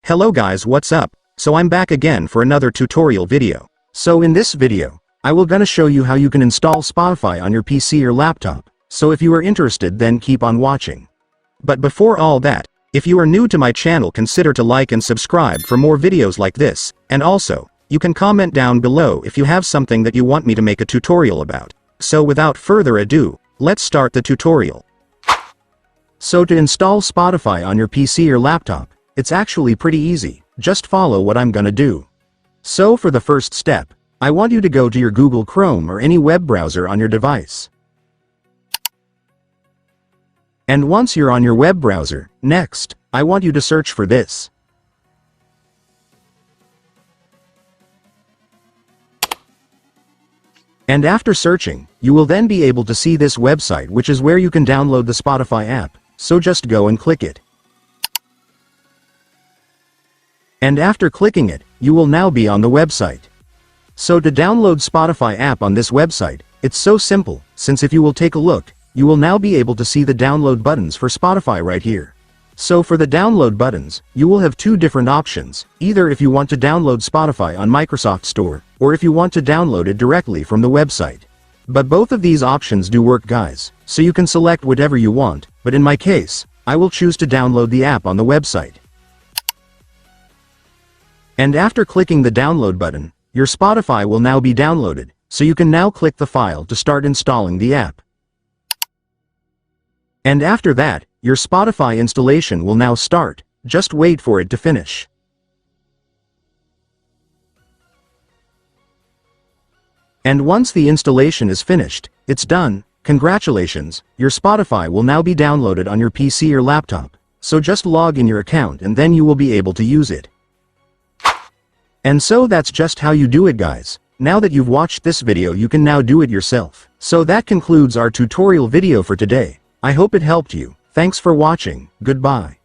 Hello guys, what's up? So I'm back again for another tutorial video. So in this video, I will gonna show you how you can install Spotify on your PC or laptop. So if you are interested, then keep on watching. But before all that, if you are new to my channel, consider to like and subscribe for more videos like this, and also, you can comment down below if you have something that you want me to make a tutorial about. So without further ado, let's start the tutorial. So to install Spotify on your PC or laptop, it's actually pretty easy, just follow what I'm gonna do. So for the first step, I want you to go to your Google Chrome or any web browser on your device. And once you're on your web browser, next, I want you to search for this. And after searching, you will then be able to see this website, which is where you can download the Spotify app, so just go and click it. And after clicking it, you will now be on the website. So to download Spotify app on this website, it's so simple, since if you will take a look, you will now be able to see the download buttons for Spotify right here. So for the download buttons, you will have two different options, either if you want to download Spotify on Microsoft Store, or if you want to download it directly from the website. But both of these options do work guys, so you can select whatever you want, but in my case, I will choose to download the app on the website. And after clicking the download button, your Spotify will now be downloaded, so you can now click the file to start installing the app. And after that, your Spotify installation will now start, just wait for it to finish. And once the installation is finished, it's done. Congratulations, your Spotify will now be downloaded on your PC or laptop, so just log in your account and then you will be able to use it. And so that's just how you do it guys. Now that you've watched this video, you can now do it yourself. So that concludes our tutorial video for today. I hope it helped you. Thanks for watching. Goodbye.